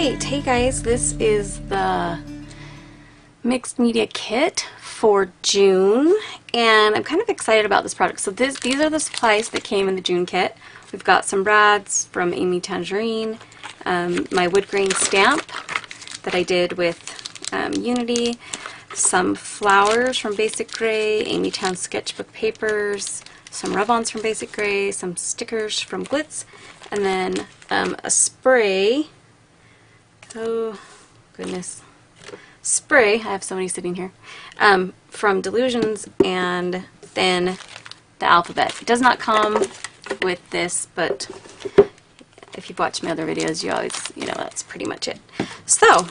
Alright, hey guys, this is the mixed media kit for June, and I'm kind of excited about this product. So these are the supplies that came in the June kit. We've got some brads from Amy Tangerine, my wood grain stamp that I did with Unity, some flowers from Basic Gray, Amy Town sketchbook papers, some rub-ons from Basic Gray, some stickers from Glitz, and then a spray. Oh goodness, spray, I have somebody sitting here, from Delusions, and then the alphabet. It does not come with this, but if you've watched my other videos, you always, you know, that's pretty much it. So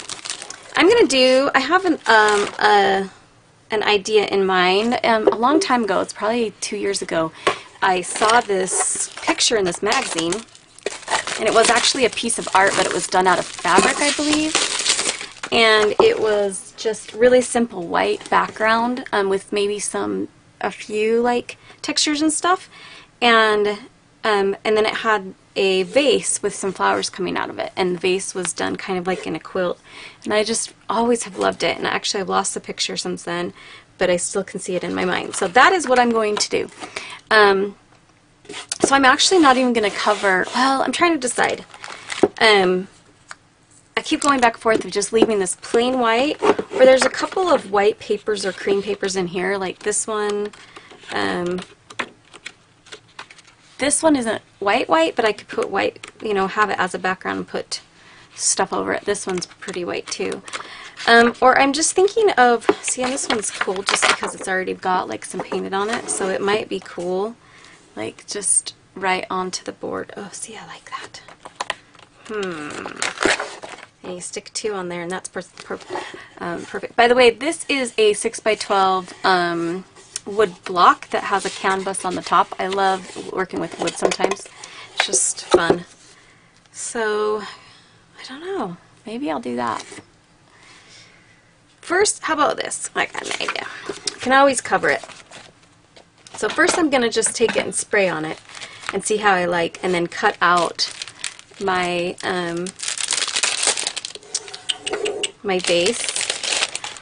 I'm gonna do, I have an idea in mind. A long time ago, it's probably 2 years ago, I saw this picture in this magazine, and it was actually a piece of art, but it was done out of fabric, I believe. And it was just really simple white background with maybe a few like textures and stuff. And then it had a vase with some flowers coming out of it. And the vase was done kind of like in a quilt. And I just always have loved it. And actually I've lost the picture since then, but I still can see it in my mind. So that is what I'm going to do. So I'm actually not even going to cover, well, I'm trying to decide. I keep going back and forth of just leaving this plain white, or there's a couple of white papers or cream papers in here, like this one. This one isn't white, but I could put white, you know, have it as a background and put stuff over it. This one's pretty white too. Or I'm just thinking of, see, and this one's cool just because it's already got like some painted on it, so it might be cool. Like just right onto the board. Oh, see, I like that. And you stick two on there, and that's perfect. By the way, this is a 6x12 wood block that has a canvas on the top. I love working with wood sometimes. It's just fun. So, I don't know. Maybe I'll do that. First, how about this? I got an idea. I can always cover it. So first I'm going to just take it and spray on it and see how I like, and then cut out my my base,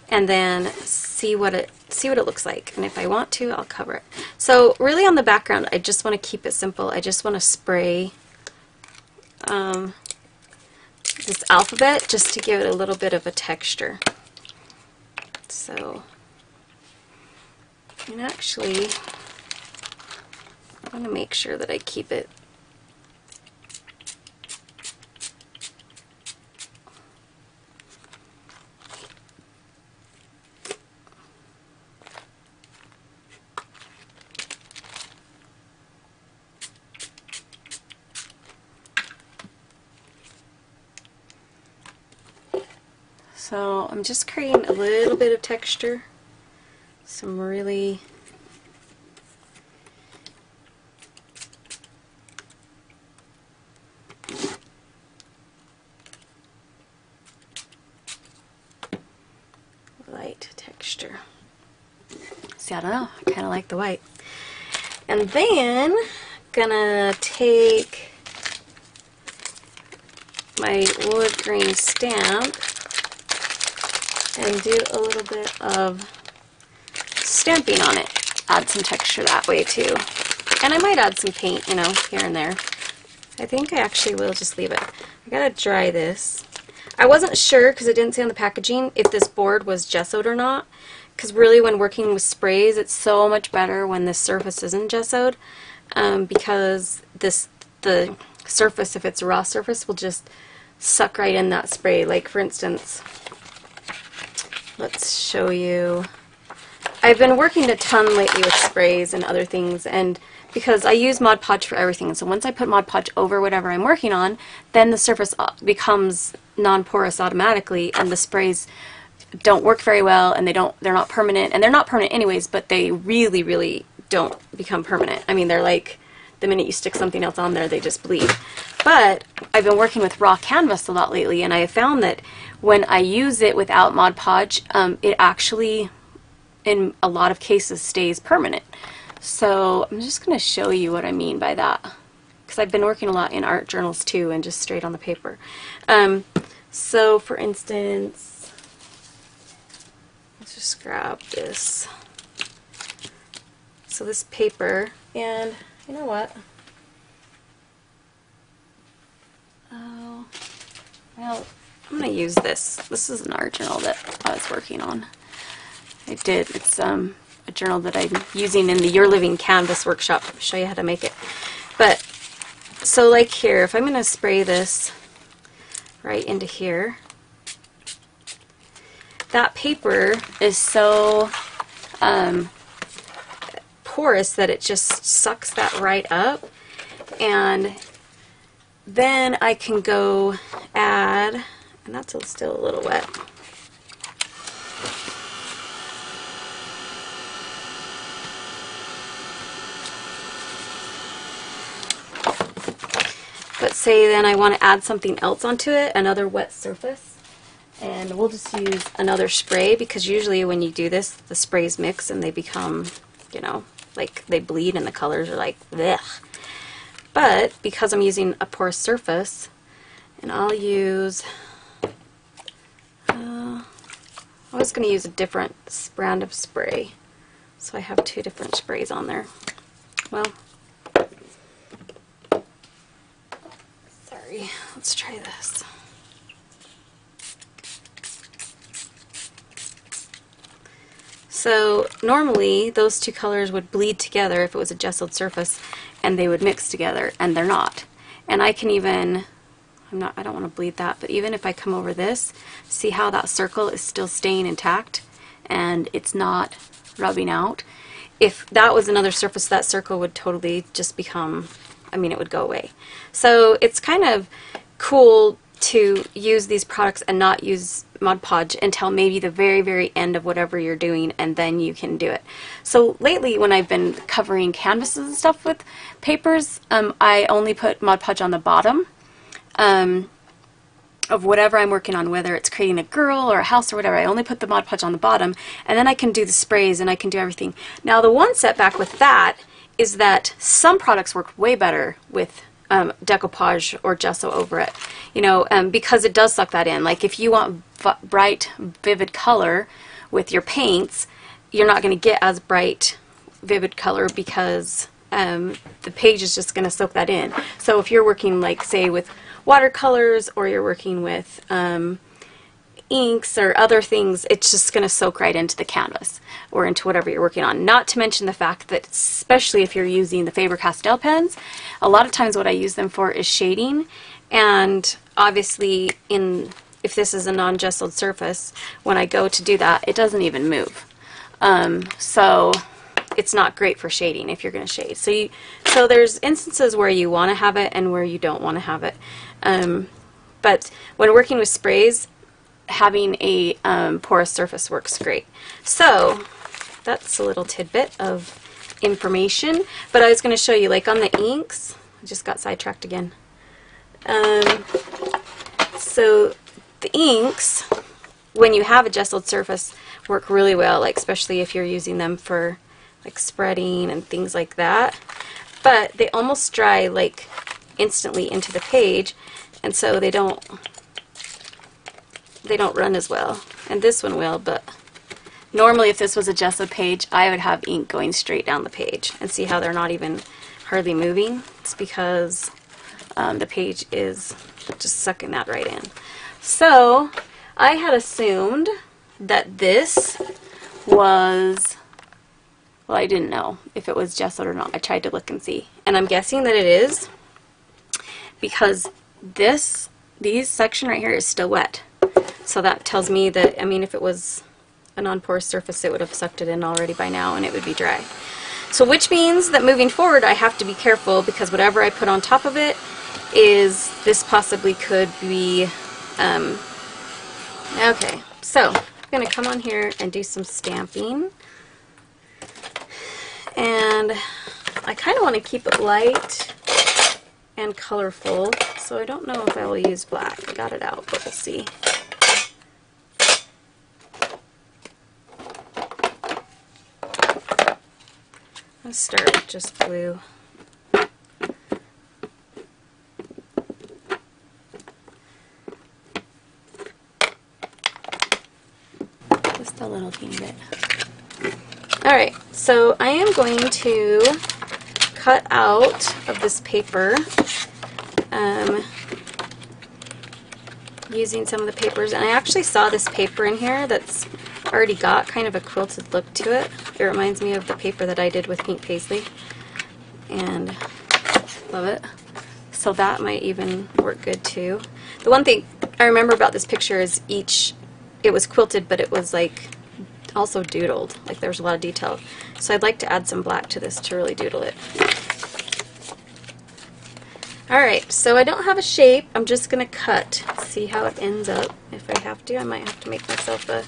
and then see what it looks like, and if I want to, I'll cover it. So really on the background, I just want to keep it simple. I just want to spray this alphabet just to give it a little bit of a texture. So, and actually, I want to make sure that I keep it so I'm just creating a little bit of texture, some really light texture. See, I don't know, I kind of like the white. And then gonna take my wood grain stamp and do a little bit of stamping on it. Add some texture that way too. And I might add some paint, you know, here and there. I think I actually will just leave it. I gotta dry this. I wasn't sure, because it didn't say on the packaging, if this board was gessoed or not. Because really when working with sprays, it's so much better when the surface isn't gessoed. Because the surface, if it's a raw surface, will just suck right in that spray. Like for instance, let's show you. I've been working a ton lately with sprays and other things, and because I use Mod Podge for everything, so once I put Mod Podge over whatever I'm working on, then the surface becomes non-porous automatically, and the sprays don't work very well, and they're not permanent, and they're not permanent anyways, but they really, really don't become permanent. I mean, they're like, the minute you stick something else on there, they just bleed. But I've been working with raw canvas a lot lately, and I have found that when I use it without Mod Podge, it actually, in a lot of cases, stays permanent. So I'm just going to show you what I mean by that, because I've been working a lot in art journals too, and just straight on the paper. So for instance, let's just grab this. So this paper, and you know what? Oh, well, I'm going to use this. This is an art journal that I was working on. It's a journal that I'm using in the Your Living Canvas workshop. I'll show you how to make it. But, so like here, if I'm going to spray this right into here, that paper is so porous that it just sucks that right up, and then I can go add, and that's still a little wet. But say then I want to add something else onto it, another wet surface, and we'll just use another spray, because usually when you do this, the sprays mix and they become, you know, like they bleed and the colors are like blech. But because I'm using a porous surface, and I'll use, I was going to use a different brand of spray, so I have two different sprays on there. Well, sorry, let's try this. So normally those two colors would bleed together if it was a gessoed surface, and they would mix together, and they're not. And I can even, I don't want to bleed that, but even if I come over this, see how that circle is still staying intact and it's not rubbing out. If that was another surface, that circle would totally just become, I mean, it would go away. So it's kind of cool to use these products and not use Mod Podge until maybe the very, very end of whatever you're doing, and then you can do it. So lately when I've been covering canvases and stuff with papers, I only put Mod Podge on the bottom of whatever I'm working on, whether it's creating a girl or a house or whatever. I only put the Mod Podge on the bottom, and then I can do the sprays and I can do everything. Now the one setback with that is that some products work way better with decoupage or gesso over it, you know, because it does suck that in. Like if you want bright, vivid color with your paints, you're not going to get as bright, vivid color because the page is just going to soak that in. So if you're working, like, say, with watercolors, or you're working with inks or other things, it's just going to soak right into the canvas or into whatever you're working on. Not to mention the fact that, especially if you're using the Faber-Castell pens, a lot of times what I use them for is shading, and obviously if this is a non-gessoed surface, when I go to do that, it doesn't even move. So it's not great for shading if you're going to shade. So there's instances where you want to have it and where you don't want to have it. But when working with sprays, having a porous surface works great. So that's a little tidbit of information. But I was going to show you, like on the inks, I just got sidetracked again. So the inks, when you have a gessoed surface, work really well, like especially if you're using them for like spreading and things like that. But they almost dry like instantly into the page, and so they don't run as well. And this one will, but normally if this was a gesso page, I would have ink going straight down the page. And see how they're not even hardly moving? It's because the page is just sucking that right in. So I had assumed that this was, well, I didn't know if it was gessoed or not. I tried to look and see, and I'm guessing that it is, because these section right here is still wet. So that tells me that, I mean, if it was a non-porous surface, it would have sucked it in already by now and it would be dry. So which means that moving forward I have to be careful, because whatever I put on top of it is, this possibly could be, okay, so I'm going to come on here and do some stamping. And I kind of want to keep it light and colorful, so I don't know if I will use black. I got it out, but we'll see. Let's start with just blue. a little teeny bit. Alright, so I am going to cut out of this paper using some of the papers, and I actually saw this paper in here that's already got kind of a quilted look to it. It reminds me of the paper that I did with pink paisley, and love it. So that might even work good too. The one thing I remember about this picture is it was quilted, but it was like also doodled, like there's a lot of detail. So I'd like to add some black to this to really doodle it. Alright, so I don't have a shape. I'm just going to cut, see how it ends up. If I have to, I might have to make myself a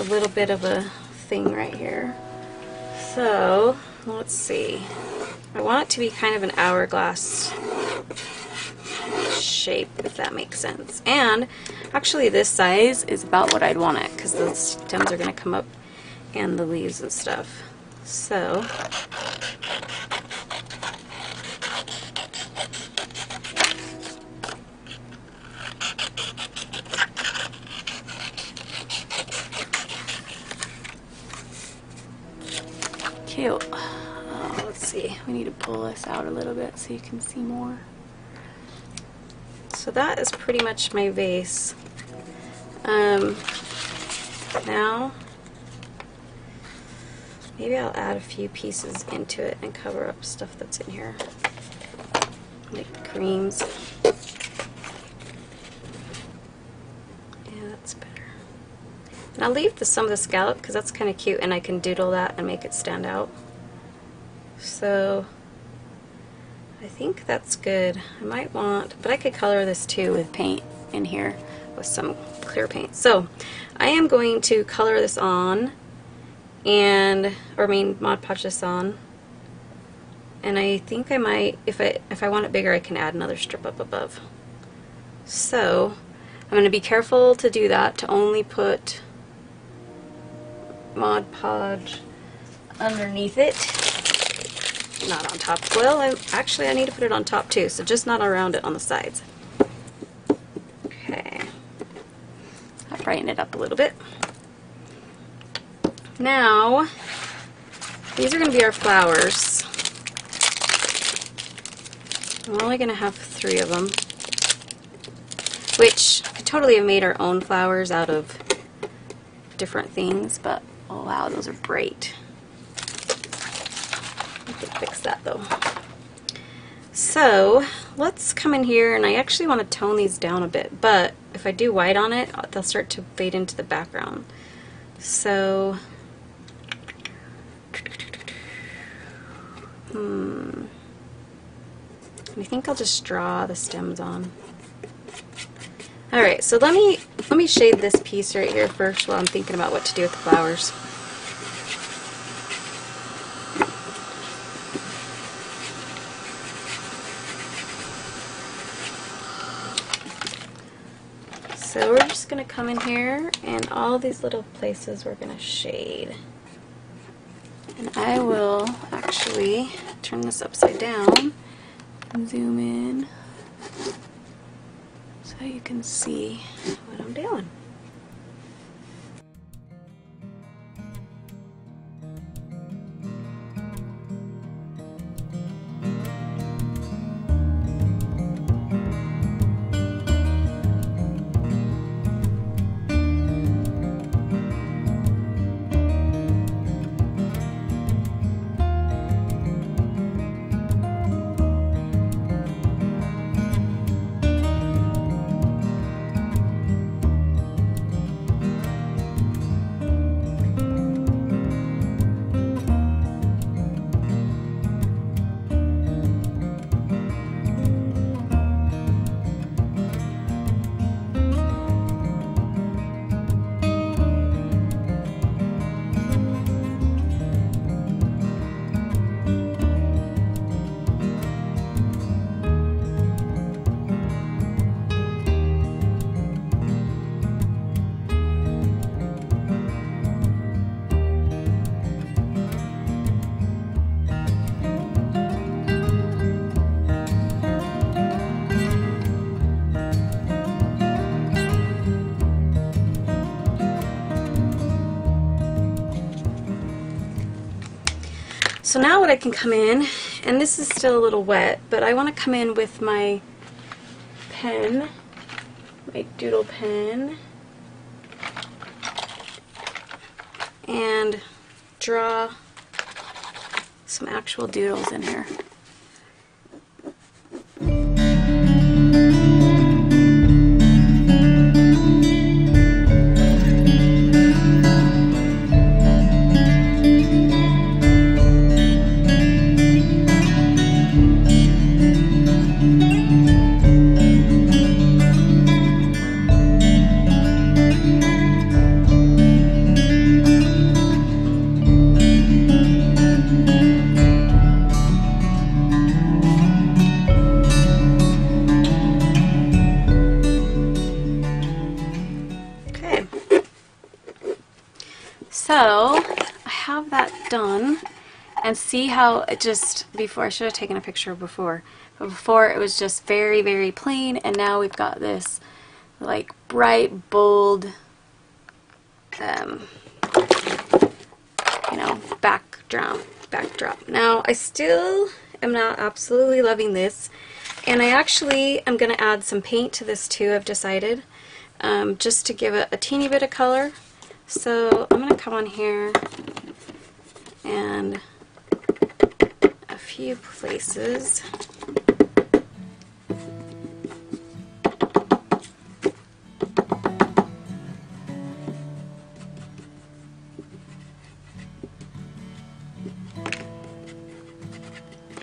little bit of a thing right here. So, let's see. I want it to be kind of an hourglass shape, if that makes sense. And actually this size is about what I'd want it, because the stems are going to come up and the leaves and stuff. So, cute. Let's see, we need to pull this out a little bit so you can see more. So that is pretty much my vase. Now, maybe I'll add a few pieces into it and cover up stuff that's in here, like the creams. Yeah, that's better. And I'll leave some of the scallop because that's kind of cute, and I can doodle that and make it stand out. So I think that's good. I might want, but I could color this too with paint in here with some clear paint. So I am going to color this on, Mod Podge this on, and I think I might, if I want it bigger, I can add another strip up above. So I'm going to be careful to do that, to only put Mod Podge underneath it, not on top. Well, I need to put it on top too, so just not around it, on the sides. Okay, I'll brighten it up a little bit. Now, these are going to be our flowers. I'm only going to have 3 of them, which I totally have made our own flowers out of different things, but oh wow, those are bright. I can fix that though. So let's come in here, and I actually want to tone these down a bit, but if I do white on it, they'll start to fade into the background. So I think I'll just draw the stems on. Alright, so let me shade this piece right here first while I'm thinking about what to do with the flowers. So we're just going to come in here, and all these little places we're going to shade. And I will actually turn this upside down and zoom in so you can see what I'm doing. So now what I can come in, and this is still a little wet, but I want to come in with my pen, my doodle pen, and draw some actual doodles in here. So I have that done, and see how it just, before, I should have taken a picture before, but before it was just very, very plain, and now we've got this like bright, bold, you know, backdrop. Now I still am not absolutely loving this, and I actually am going to add some paint to this too, I've decided, just to give it a teeny bit of color. So I'm going to come on here and a few places.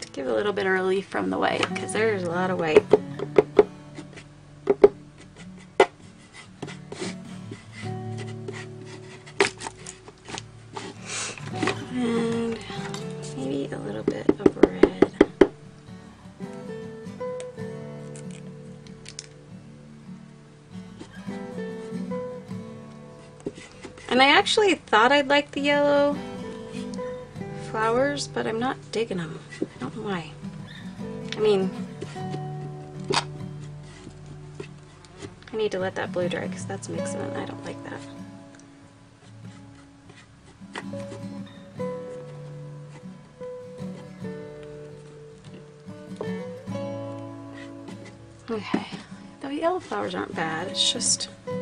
To give a little bit of relief from the white, because there's a lot of white. And maybe a little bit of red. And I actually thought I'd like the yellow flowers, but I'm not digging them. I don't know why. I mean, I need to let that blue dry because that's mixing and I don't like that. Okay, the yellow flowers aren't bad, it's just, I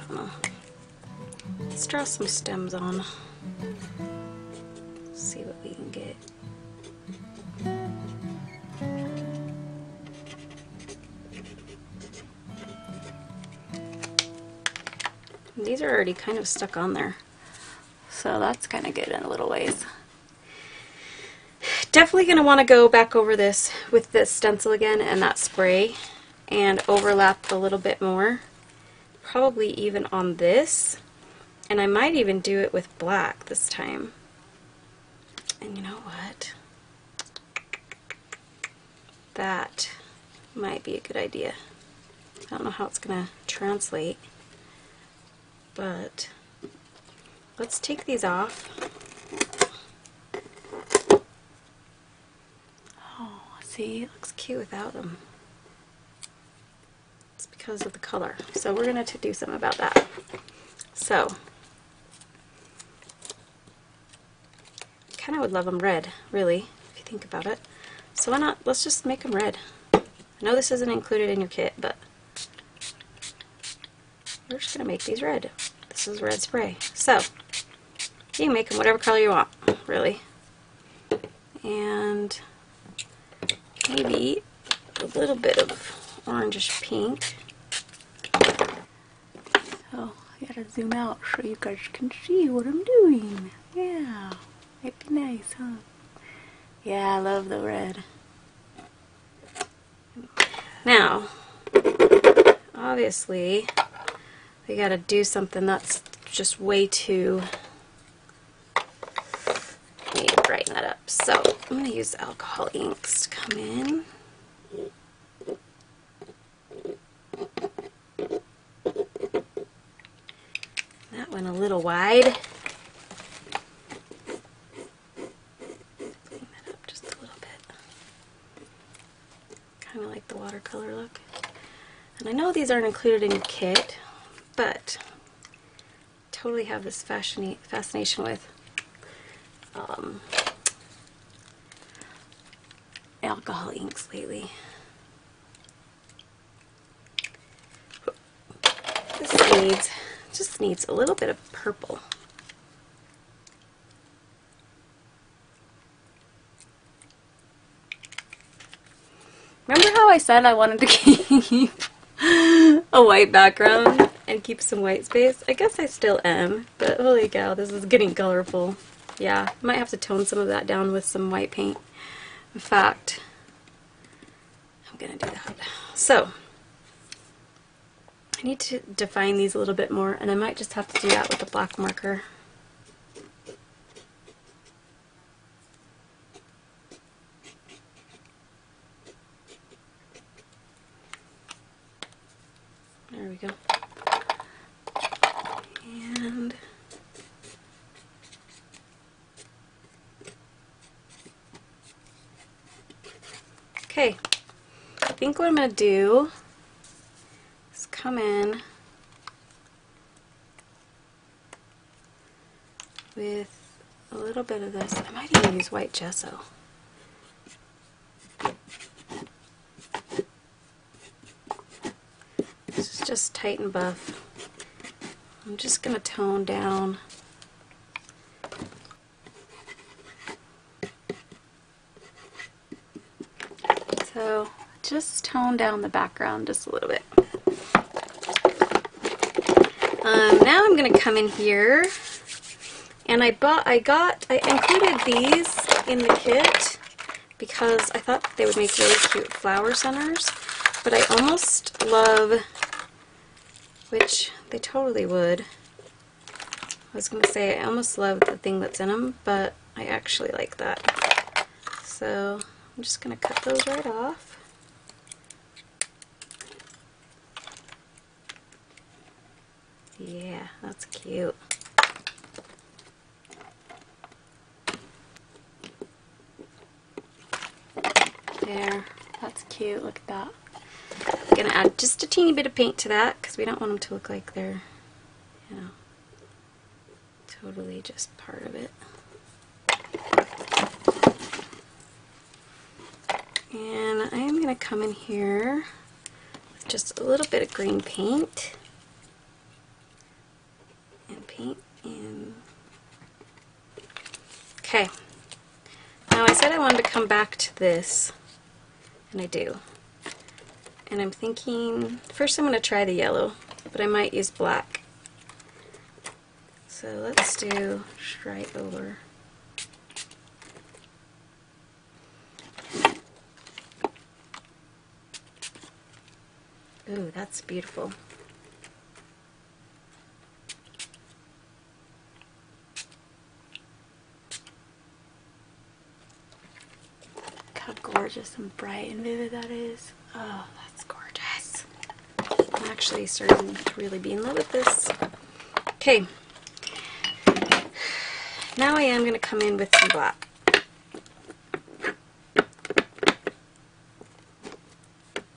don't know. Let's draw some stems on. See what we can get. And these are already kind of stuck on there, so that's kind of good in a little ways. Definitely going to want to go back over this with the stencil again and that spray and overlap a little bit more, probably even on this, and I might even do it with black this time. And you know what? That might be a good idea. I don't know how it's going to translate, but let's take these off. See, it looks cute without them. It's because of the color. So we're going to do something about that. So, kind of would love them red, really, if you think about it. So why not, let's just make them red. I know this isn't included in your kit, but we're just going to make these red. This is red spray. So, you can make them whatever color you want, really. And maybe a little bit of orangish pink. So I gotta zoom out so you guys can see what I'm doing. Yeah, might be nice, huh? Yeah, I love the red. Now, obviously, we gotta do something that's just way too. I need to brighten that up. So I'm going to use alcohol inks to come in. That went a little wide. Clean that up just a little bit. Kind of like the watercolor look. And I know these aren't included in your kit, but totally have this fascination with alcohol inks lately. This just needs a little bit of purple. Remember how I said I wanted to keep a white background and keep some white space? I guess I still am, but holy cow, this is getting colorful. Yeah, I might have to tone some of that down with some white paint. In fact, I'm gonna do that. So, I need to define these a little bit more, and I might just have to do that with a black marker. There we go. And okay, I think what I'm going to do is come in with a little bit of this. I might even use white gesso. This is just tight and buff. I'm just going to tone down so just tone down the background just a little bit. Now I'm going to come in here, and I included these in the kit because I thought they would make really cute flower centers, but I almost love, which they totally would. I was going to say I almost love the thing that's in them, but I actually like that. So I'm just going to cut those right off. Yeah, that's cute. There, that's cute. Look at that. I'm going to add just a teeny bit of paint to that because we don't want them to look like they're, you know, totally just part of it. And I am going to come in here with just a little bit of green paint and paint in. Okay. Now I said I wanted to come back to this, and I do. And I'm thinking, first I'm going to try the yellow, but I might use black. So let's do straight over. Ooh, that's beautiful. Look how gorgeous and bright and vivid that is. Oh, that's gorgeous. I'm actually starting to really be in love with this. Okay. Now I am going to come in with some black.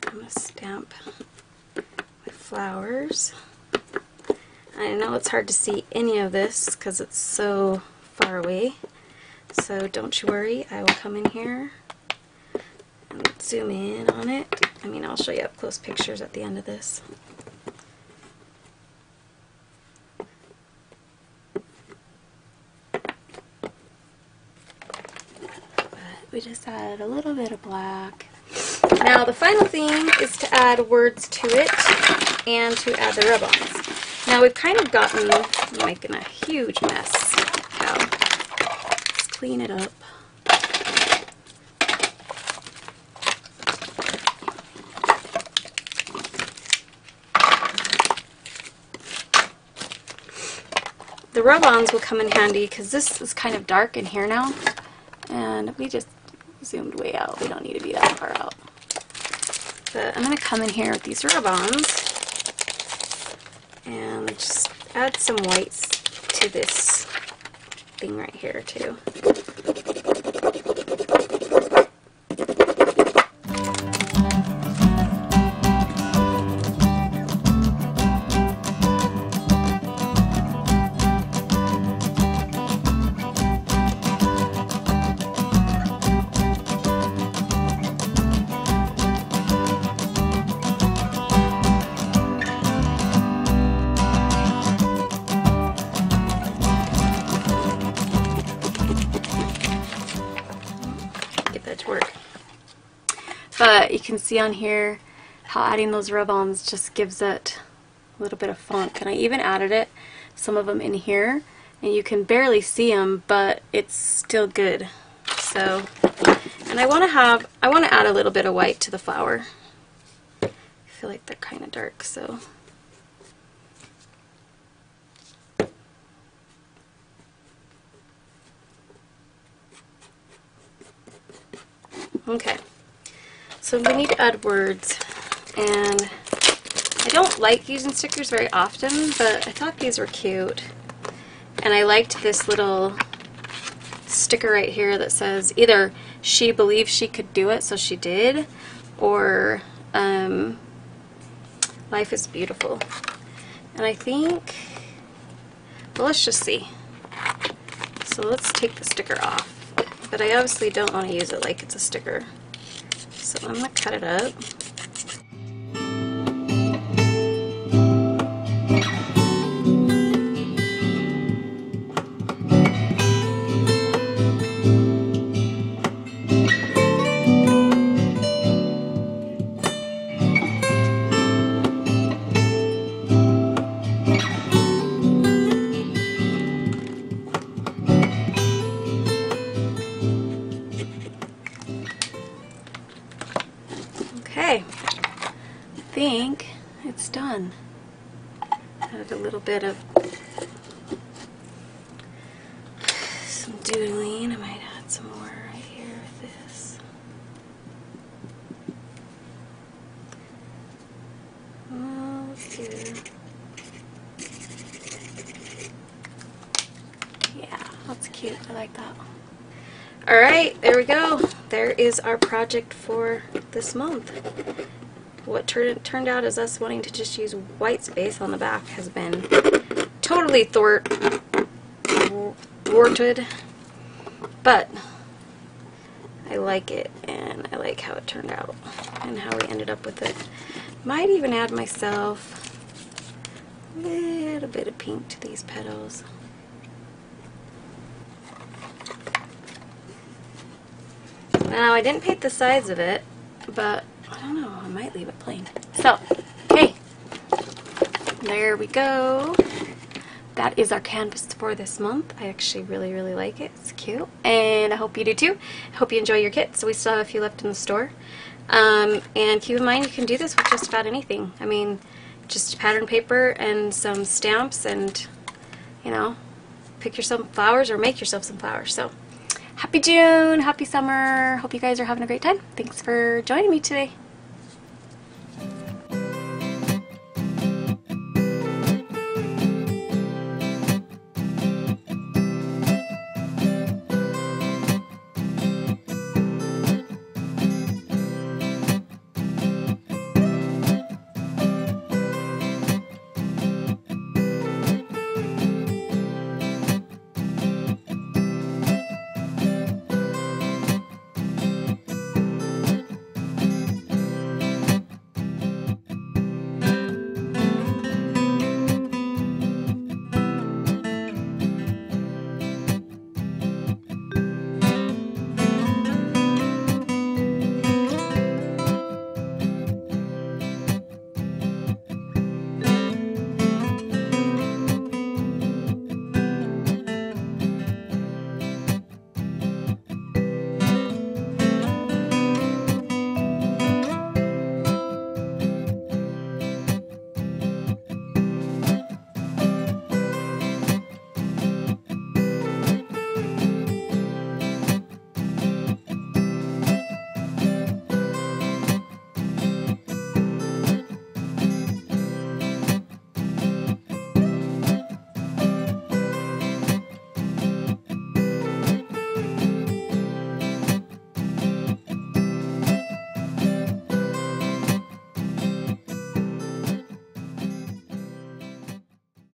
I'm going to stamp my flowers. I know it's hard to see any of this because it's so far away, so don't you worry, I will come in here and zoom in on it. I mean, I'll show you up close pictures at the end of this. We just add a little bit of black. Now the final thing is to add words to it and to add the rub-ons. Now we've kind of gotten, I'm making a huge mess. Now, let's clean it up. The rub-ons will come in handy because this is kind of dark in here now, and we just zoomed way out. We don't need to be that far out. But I'm going to come in here with these rub-ons and just add some whites to this thing right here too. get that to work. But you can see on here how adding those rub-ons just gives it a little bit of funk. And I even added some of them in here, and you can barely see them, but it's still good. So, and I want to add a little bit of white to the flower. I feel like they're kind of dark, so. Okay, so we need to add words, and I don't like using stickers very often, but I thought these were cute. And I liked this little sticker right here that says either she believed she could do it, so she did, or life is beautiful. And I think, well, let's just see. So let's take the sticker off. But I obviously don't want to use it like it's a sticker. So I'm going to cut it up. Okay, I think it's done. Added a little bit of some doodling. I might add some more right here with this. Oh, let's do. Yeah, that's cute. I like that. Alright, there we go. There is our project for this month. What turned out as us wanting to just use white space on the back has been totally thwarted, but I like it, and I like how it turned out and how we ended up with it. Might even add myself a little bit of pink to these petals. Now, I didn't paint the sides of it, but I don't know, I might leave it plain. So, okay, there we go. That is our canvas for this month. I actually really like it. It's cute, and I hope you do too. I hope you enjoy your kit. So we still have a few left in the store. And keep in mind, you can do this with just about anything. I mean, just pattern paper and some stamps, and, you know, pick yourself some flowers or make yourself some flowers. So, happy June, happy summer. Hope you guys are having a great time. Thanks for joining me today.